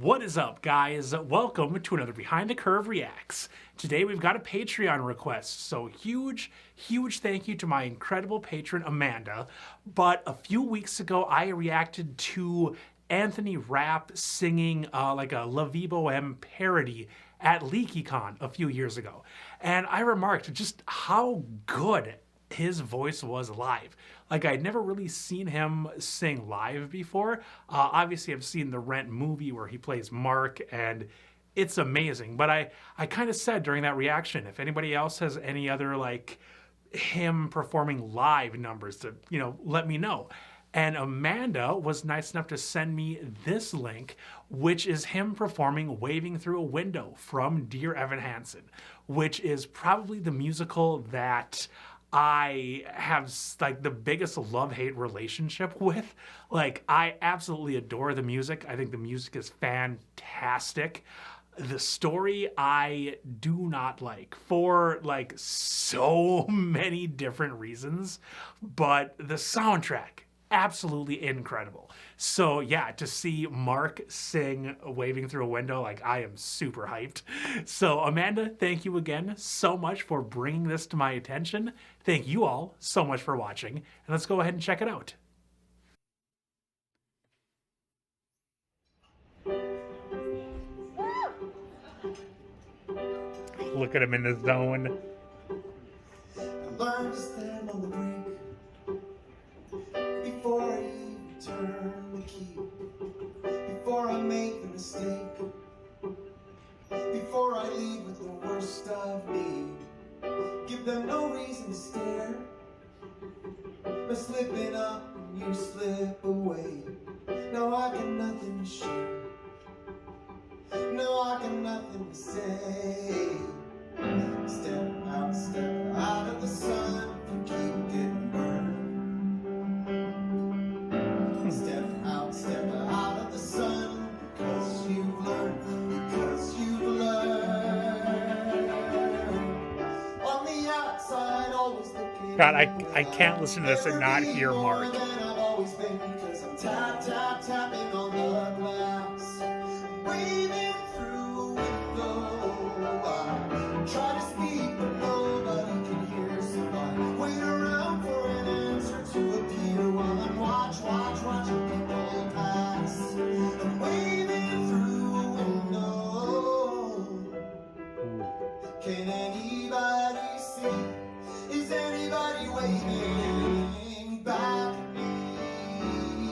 What is up, guys? Welcome to another Behind the Curve Reacts. Today we've got a Patreon request, so huge thank you to my incredible patron, Amanda. But a few weeks ago, I reacted to Anthony Rapp singing like a La Vie Boheme parody at LeakyCon a few years ago. And I remarked just how good his voice was live. Like, I'd never really seen him sing live before. Obviously, I've seen the Rent movie where he plays Mark, and it's amazing. But I kind of said during that reaction, if anybody else has any other, like, him performing live numbers to, let me know. And Amanda was nice enough to send me this link, which is him performing Waving Through a Window from Dear Evan Hansen, which is probably the musical that I have like the biggest love-hate relationship with. Like, I absolutely adore the music. I think the music is fantastic. The story I do not like for like so many different reasons, but the soundtrack, absolutely incredible. So yeah, to see Mark sing Waving Through a Window, like, I am super hyped. So Amanda, thank you again so much for bringing this to my attention. Thank you all so much for watching, and let's go ahead and check it out. Look at him in the zone. Learn to stand on the brink before I even turn the key, before I make a mistake, before I leave with the worst of me. Give them no reason to stare. By slipping up and you slip away. Now I got nothing to share. No, I got nothing to say. Step out of the sun and keep getting burned. Step out of the sun because you've learned. On the outside, always looking. God, I can't listen to this and not hear Mark. I've always been, because I'm tapping on the glass, waving through a window. I try to speak, but nobody can hear, so I wait around for an answer to appear while I'm watching people pass. I'm waving through a window. Can anybody see? Is anybody waving back at me?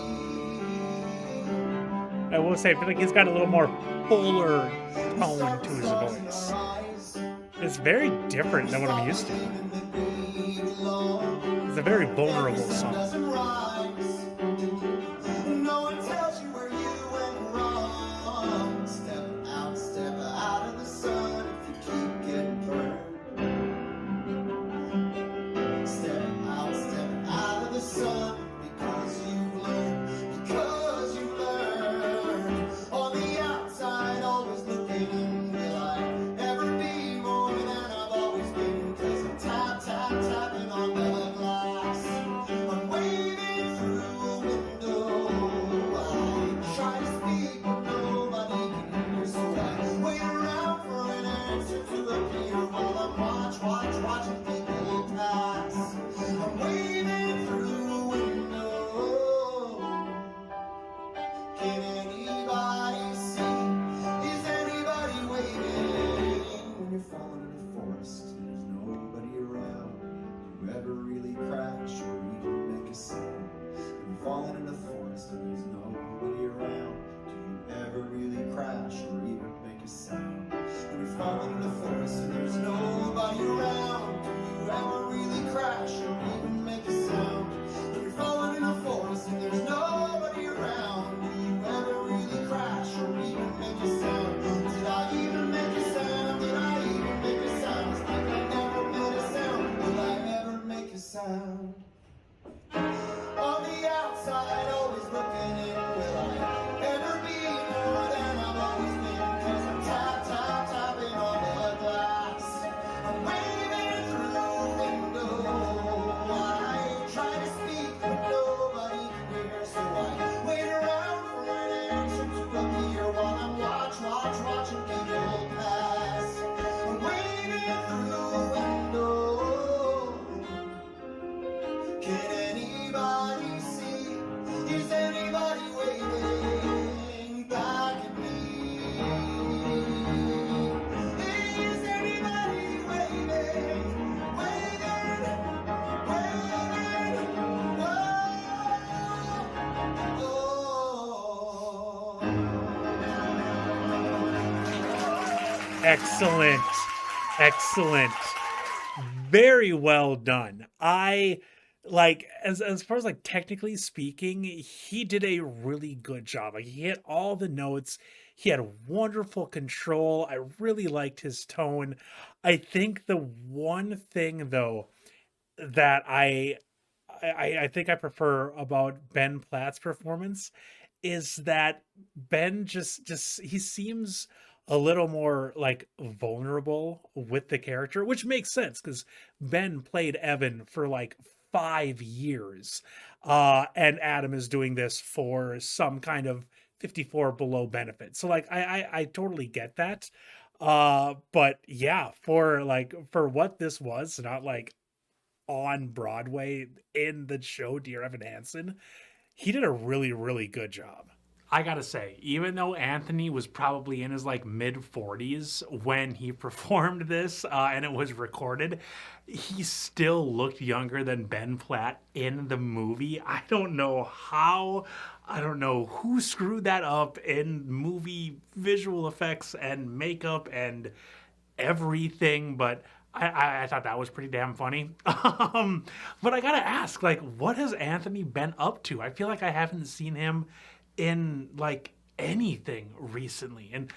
I will say, I feel like he's got a little more fuller tone to his voice. It's very different than what I'm used to. It's a very vulnerable song. No one tells you where you went wrong. Step out of the sun if you keep getting burned. Step out of the sun because you've learned. On the outside, always looking. Will I ever be more than I've always been? 'Cause I'm tapping on the glass. I'm waiting. Excellent. Excellent. Very well done. I like as far as like technically speaking, he did a really good job. Like he hit all the notes. He had wonderful control. I really liked his tone. I think the one thing though that I think I prefer about Ben Platt's performance is that Ben just he seems a little more like vulnerable with the character, which makes sense because Ben played Evan for like 5 years. And Adam is doing this for some kind of 54 below benefit. So like I totally get that. But yeah, for what this was, not like on Broadway in the show Dear Evan Hansen, he did a really, really good job. I gotta say, even though Anthony was probably in his like mid 40s when he performed this and it was recorded, he still looked younger than Ben Platt in the movie. I don't know how, I don't know who screwed that up in movie visual effects and makeup and everything, but I thought that was pretty damn funny. But I gotta ask, like, what has Anthony been up to? I feel like I haven't seen him in like anything recently. And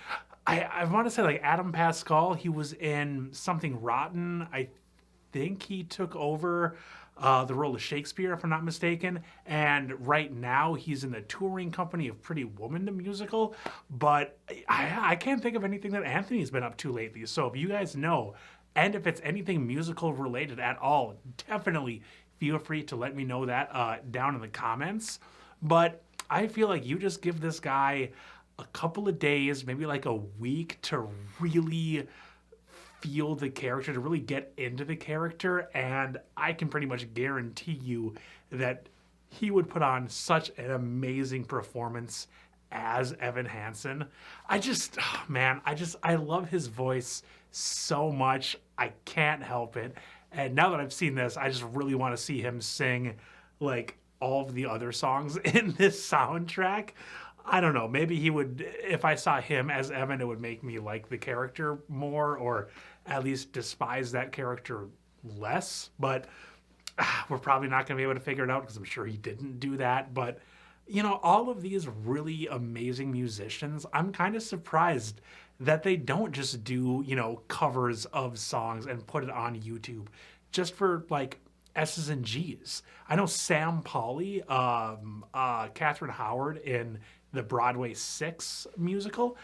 I want to say like Adam Pascal, he was in Something Rotten. I think he took over the role of Shakespeare, if I'm not mistaken. And right now he's in the touring company of Pretty Woman, the musical. But I can't think of anything that Anthony's been up to lately. So if you guys know, and if it's anything musical related at all, definitely feel free to let me know that down in the comments. But I feel like you just give this guy a couple of days, maybe like a week to really feel the character, to really get into the character, and I can pretty much guarantee you that he would put on such an amazing performance as Evan Hansen. I love his voice so much. I can't help it. And now that I've seen this, I just really want to see him sing like all of the other songs in this soundtrack. I don't know. Maybe he would, if I saw him as Evan, it would make me like the character more, or at least despise that character less. But we're probably not going to be able to figure it out because I'm sure he didn't do that. But, you know, all of these really amazing musicians, I'm kind of surprised that they don't just do, you know, covers of songs and put it on YouTube just for like S's and G's. I know Sam Pauly, Catherine Howard in the Broadway 6 musical.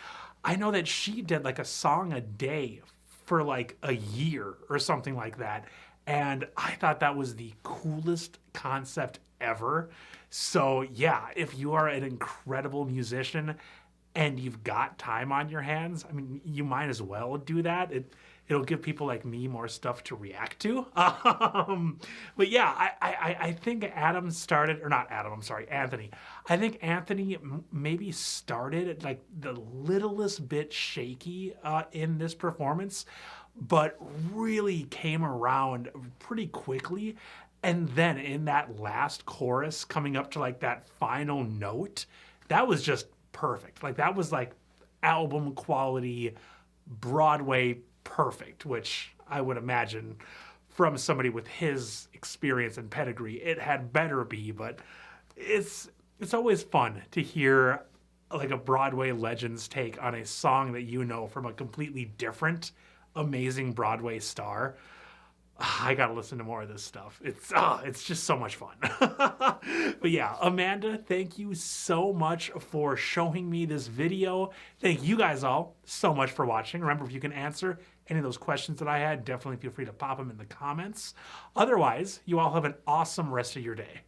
I know that she did like a song a day for like a year or something like that. And I thought that was the coolest concept ever. So yeah, if you are an incredible musician and you've got time on your hands, I mean, you might as well do that. It'll give people like me more stuff to react to. But yeah, I think Adam started, or not Adam, I'm sorry, Anthony. I think Anthony maybe started like the littlest bit shaky in this performance, but really came around pretty quickly. And then in that last chorus, coming up to like that final note, that was just perfect. Like that was like album quality, Broadway perfect, which I would imagine from somebody with his experience and pedigree, it had better be. But it's always fun to hear like a Broadway legend's take on a song that you know from a completely different, amazing Broadway star. I gotta listen to more of this stuff. It's just so much fun. But yeah, Amanda, thank you so much for showing me this video. Thank you guys all so much for watching. Remember, if you can answer any of those questions that I had, definitely feel free to pop them in the comments. Otherwise, you all have an awesome rest of your day.